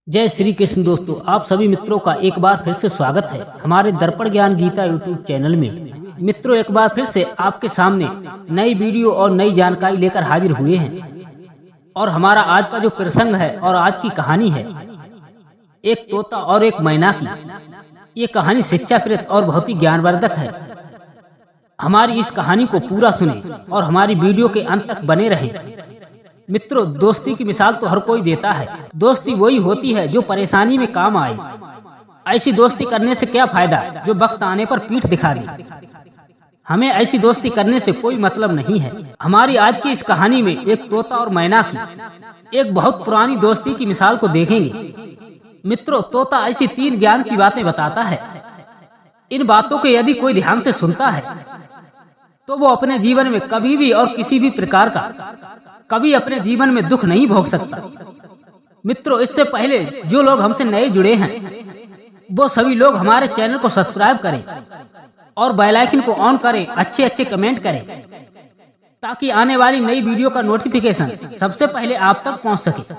जय श्री कृष्ण दोस्तों, आप सभी मित्रों का एक बार फिर से स्वागत है हमारे दर्पण ज्ञान गीता यूट्यूब चैनल में। मित्रों, एक बार फिर से आपके सामने नई वीडियो और नई जानकारी लेकर हाजिर हुए हैं। और हमारा आज का जो प्रसंग है और आज की कहानी है, एक तोता और एक मैना की। ये कहानी शिक्षाप्रद और बहुत ही ज्ञानवर्धक है। हमारी इस कहानी को पूरा सुने और हमारी वीडियो के अंत तक बने रहें। मित्रों, दोस्ती की मिसाल तो हर कोई देता है। दोस्ती वही होती है जो परेशानी में काम आए। ऐसी दोस्ती करने से क्या फायदा जो वक्त आने पर पीठ दिखा दे। हमें ऐसी दोस्ती करने से कोई मतलब नहीं है। हमारी आज की इस कहानी में एक तोता और मैना की एक बहुत पुरानी दोस्ती की मिसाल को देखेंगे। मित्रों, तोता ऐसी 3 ज्ञान की बातें बताता है। इन बातों को यदि कोई ध्यान से सुनता है तो वो अपने जीवन में कभी भी और किसी भी प्रकार का कभी अपने जीवन में दुख नहीं भोग सकता। मित्रों, इससे पहले जो लोग हमसे नए जुड़े हैं वो सभी लोग हमारे चैनल को सब्सक्राइब करें और बेल आइकन को ऑन करें, अच्छे अच्छे कमेंट करें ताकि आने वाली नई वीडियो का नोटिफिकेशन सबसे पहले आप तक पहुंच सके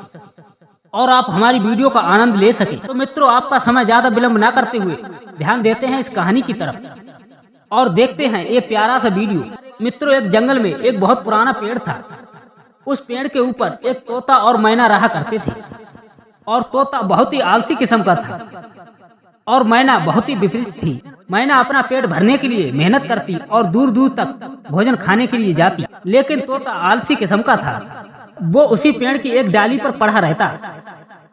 और आप हमारी वीडियो का आनंद ले सके। तो मित्रों, आपका समय ज्यादा विलंब न करते हुए ध्यान देते हैं इस कहानी की तरफ और देखते हैं ये प्यारा सा वीडियो। मित्रों, एक जंगल में एक बहुत पुराना पेड़ था। उस पेड़ के ऊपर एक तोता और मैना रहा करते थे। और तोता बहुत ही आलसी किस्म का था और मैना बहुत ही विपरीत थी। मैना अपना पेट भरने के लिए मेहनत करती और दूर दूर तक भोजन खाने के लिए जाती, लेकिन तोता आलसी किस्म का था। वो उसी पेड़ की एक डाली पर पड़ा रहता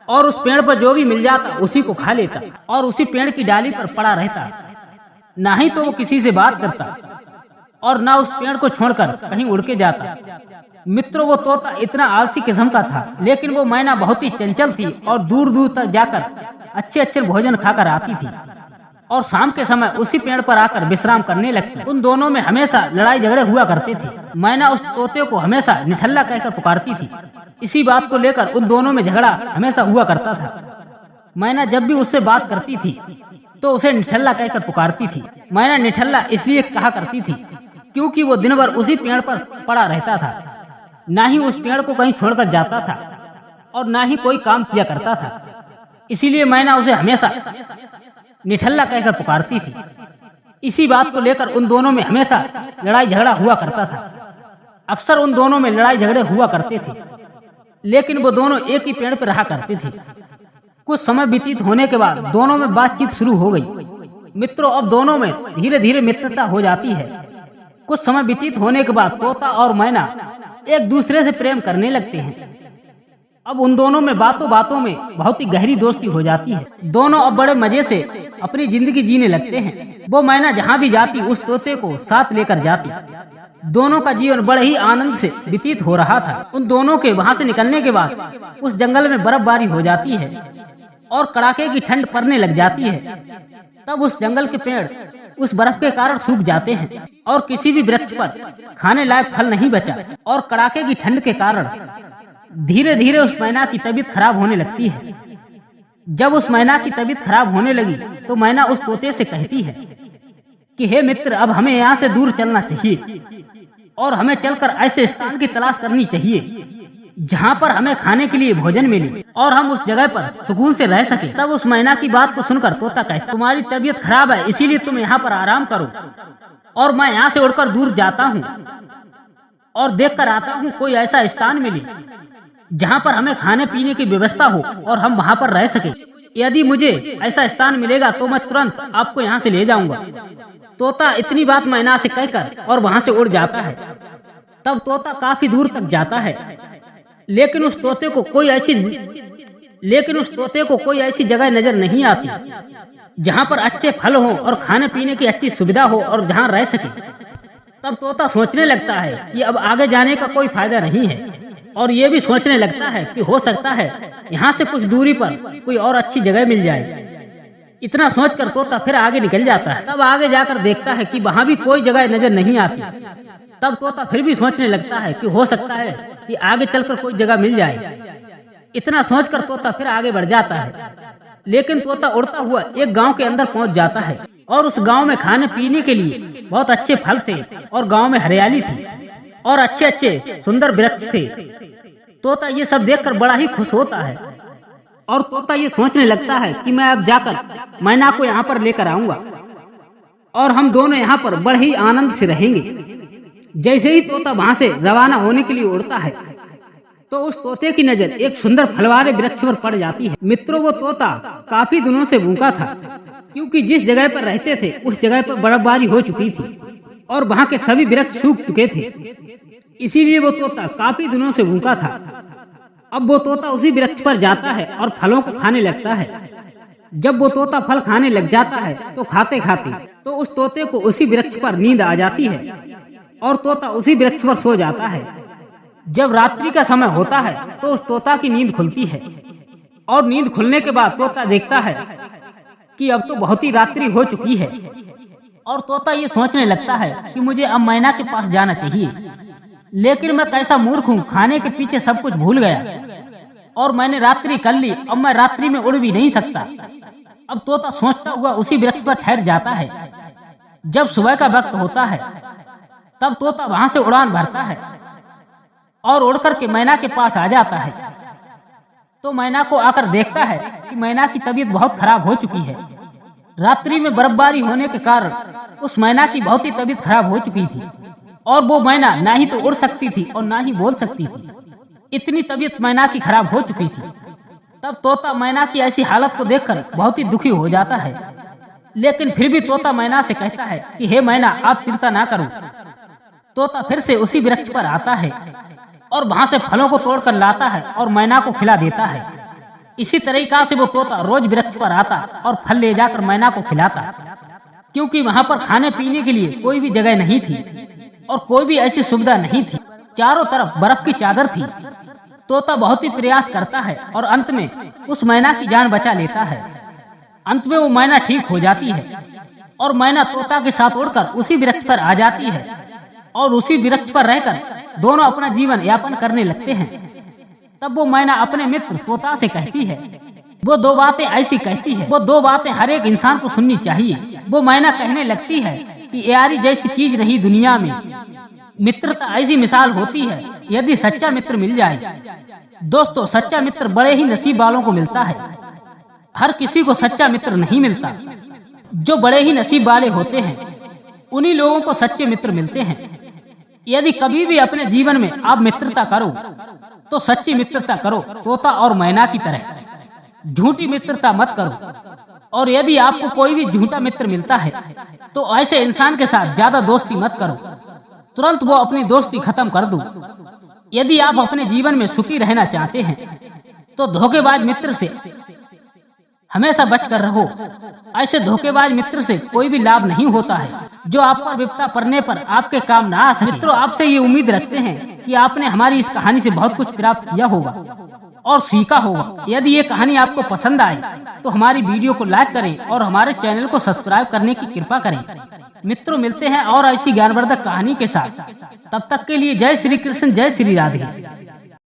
और उस पेड़ पर जो भी मिल जाता उसी को खा लेता और उसी पेड़ की डाली पर पड़ा रहता। ना ही तो वो किसी से बात करता और ना उस पेड़ को छोड़कर कहीं उड़ के जाता। मित्रों, वो तोता इतना आलसी किस्म का था, लेकिन वो मैना बहुत ही चंचल थी और दूर दूर तक जाकर अच्छे अच्छे भोजन खाकर आती थी और शाम के समय उसी पेड़ पर आकर विश्राम करने लगती। उन दोनों में हमेशा लड़ाई झगड़े हुआ करते थे। मैना उस तोते को हमेशा निठल्ला कहकर पुकारती थी। इसी बात को लेकर उन दोनों में झगड़ा हमेशा हुआ करता था। मैना जब भी उससे बात करती थी तो उसे निठल्ला कहकर पुकारती थी। मैना निठल्ला इसलिए कहा करती थी क्योंकि वो दिन भर उसी पेड़ पर पड़ा रहता था, ना ही उस पेड़ को कहीं छोड़कर जाता था और ना ही कोई काम किया करता था। इसीलिए मैना उसे हमेशा निठल्ला कहकर पुकारती थी। इसी बात को लेकर उन दोनों में हमेशा लड़ाई झगड़ा हुआ करता था। अक्सर उन दोनों में लड़ाई झगड़े हुआ करते थे, लेकिन वो दोनों एक ही पेड़ पर रहा करते थे। कुछ समय व्यतीत होने के बाद दोनों में बातचीत शुरू हो गई। मित्रों, अब दोनों में धीरे धीरे मित्रता हो जाती है। कुछ समय व्यतीत होने के बाद तोता और मैना एक दूसरे से प्रेम करने लगते हैं। अब उन दोनों में बातों बातों में बहुत ही गहरी दोस्ती हो जाती है। दोनों अब बड़े मजे से अपनी जिंदगी जीने लगते हैं। वो मैना जहाँ भी जाती उस तोते को साथ लेकर जाती। दोनों का जीवन बड़े ही आनंद से व्यतीत हो रहा था। उन दोनों के वहाँ से निकलने के बाद उस जंगल में बर्फबारी हो जाती है और कड़ाके की ठंड पड़ने लग जाती है। तब उस जंगल के पेड़ उस बर्फ के कारण सूख जाते हैं और किसी भी वृक्ष पर खाने लायक फल नहीं बचा और कड़ाके की ठंड के कारण धीरे धीरे उस मैना की तबीयत खराब होने लगती है। जब उस मैना की तबीयत खराब होने लगी तो मैना उस तोते से कहती है कि हे मित्र, अब हमें यहाँ से दूर चलना चाहिए और हमें चलकर ऐसे स्थान की तलाश करनी चाहिए जहाँ पर हमें खाने के लिए भोजन मिले और हम उस जगह पर सुकून से रह सके। तब उस मैना की बात को सुनकर तोता कहता, तुम्हारी तबीयत खराब है, इसीलिए तुम यहाँ पर आराम करो और मैं यहाँ से उड़कर दूर जाता हूँ और देख कर आता हूँ कोई ऐसा स्थान मिले जहाँ पर हमें खाने पीने की व्यवस्था हो और हम वहाँ पर रह सके। यदि मुझे ऐसा स्थान मिलेगा तो मैं तुरंत आपको यहाँ से ले जाऊंगा। तोता इतनी बात मैना से कहकर और वहाँ से उड़ जाता है। तब तोता काफी दूर तक जाता है, लेकिन उस तोते को कोई ऐसी जगह नजर नहीं आती जहाँ पर अच्छे फल हो और खाने पीने की अच्छी सुविधा हो और जहाँ रह सके। तब तोता सोचने लगता है कि अब आगे जाने का कोई फायदा नहीं है और ये भी सोचने लगता है कि हो सकता है यहाँ से कुछ दूरी पर कोई और अच्छी जगह मिल जाए। इतना सोचकर तोता फिर आगे निकल जाता है। तब आगे जाकर देखता है कि वहाँ भी कोई जगह नजर नहीं आती। तब तोता फिर भी सोचने लगता है कि हो सकता है कि आगे चलकर कोई जगह मिल जाए। इतना सोचकर तोता फिर आगे बढ़ जाता है, लेकिन तोता उड़ता हुआ एक गांव के अंदर पहुंच जाता है और उस गांव में खाने पीने के लिए बहुत अच्छे फल थे और गांव में हरियाली थी और अच्छे अच्छे सुंदर वृक्ष थे। तोता ये सब देखकर बड़ा ही खुश होता है और तोता ये सोचने लगता है कि मैं अब जाकर मैना को यहाँ पर लेकर आऊंगा और हम दोनों यहाँ पर बड़े ही आनंद से रहेंगे। जैसे ही तोता वहां से रवाना होने के लिए उड़ता है तो उस तोते की नजर एक सुंदर फलवारे वृक्ष पर पड़ जाती है। मित्रों, वो तोता काफी दिनों से भूखा था, क्योंकि जिस जगह पर रहते थे उस जगह पर बर्फबारी हो चुकी थी और वहाँ के सभी वृक्ष सूख चुके थे। इसीलिए वो तोता काफी दिनों से भूखा था। अब वो तोता उसी वृक्ष पर जाता है और फलों को खाने लगता है। जब वो तोता फल खाने लग जाता है तो खाते खाते तो उस तोते को उसी वृक्ष पर नींद आ जाती है और तोता उसी वृक्ष पर सो जाता है। जब रात्रि का समय होता है तो उस तोता की नींद खुलती है और नींद खुलने के बाद तोता देखता है कि अब तो बहुत ही रात्रि हो चुकी है और तोता ये सोचने लगता है कि मुझे अब मैना के पास जाना चाहिए, लेकिन मैं कैसा मूर्ख हूँ, खाने के पीछे सब कुछ भूल गया और मैंने रात्रि कर ली, अब मैं रात्रि में उड़ भी नहीं सकता। अब तोता सोचता हुआ उसी वृक्ष पर ठहर जाता है। जब सुबह का वक्त होता है तब तोता वहां से उड़ान भरता है और उड़कर के मैना के पास आ जाता है। तो मैना को आकर देखता है कि मैना की तबीयत बहुत खराब हो चुकी है। रात्रि में बर्फबारी होने के कारण उस मैना की बहुत ही तबीयत खराब हो चुकी थी और वो मैना ना ही तो उड़ सकती थी और ना ही बोल सकती थी। इतनी तबीयत मैना की खराब हो चुकी थी। तब तोता मैना की ऐसी हालत को देखकर बहुत ही दुखी हो जाता है, लेकिन फिर भी तोता मैना से कहता है कि हे मैना, आप चिंता ना करो। तोता फिर से उसी वृक्ष पर आता है और वहां से फलों को तोड़कर लाता है और मैना को खिला देता है। इसी तरीका से वो तोता रोज वृक्ष पर आता और फल ले जाकर मैना को खिलाता, क्योंकि वहां पर खाने पीने के लिए कोई भी जगह नहीं थी और कोई भी ऐसी सुविधा नहीं थी। चारों तरफ बर्फ की चादर थी। तोता बहुत ही प्रयास करता है और अंत में उस मैना की जान बचा लेता है। अंत में वो मैना ठीक हो जाती है और मैना तोता के साथ उड़कर उसी वृक्ष पर आ जाती है और उसी वृक्ष पर रहकर दोनों अपना जीवन यापन करने लगते हैं। तब वो मैना अपने मित्र तोता से कहती है, वो दो बातें ऐसी कहती है, वो दो बातें हर एक इंसान को सुननी चाहिए। वो मैना कहने लगती है कि यारी जैसी चीज नहीं दुनिया में, मित्रता ऐसी मिसाल होती है यदि सच्चा मित्र मिल जाए। दोस्तों, सच्चा मित्र बड़े ही नसीब वालों को मिलता है। हर किसी को सच्चा मित्र नहीं मिलता। जो बड़े ही नसीब वाले होते हैं उन्हीं लोगों को सच्चे मित्र मिलते हैं। यदि कभी भी अपने जीवन में आप मित्रता करो तो सच्ची मित्रता करो, तोता और मैना की तरह। झूठी मित्रता मत करो, और यदि आपको कोई भी झूठा मित्र मिलता है तो ऐसे इंसान के साथ ज्यादा दोस्ती मत करो, तुरंत वो अपनी दोस्ती खत्म कर दो। यदि आप अपने जीवन में सुखी रहना चाहते हैं तो धोखेबाज मित्र से हमेशा बचकर रहो। ऐसे धोखेबाज मित्र से कोई भी लाभ नहीं होता है, जो आप पर विपदा पड़ने पर आपके काम ना आ सके। मित्रों, आपसे ये उम्मीद रखते हैं कि आपने हमारी इस कहानी से बहुत कुछ प्राप्त किया होगा और सीखा होगा। यदि ये कहानी आपको पसंद आए तो हमारी वीडियो को लाइक करें और हमारे चैनल को सब्सक्राइब करने की कृपा करें। मित्रों, मिलते हैं और ऐसी ज्ञानवर्धक कहानी के साथ। तब तक के लिए जय श्री कृष्ण, जय श्री राधे।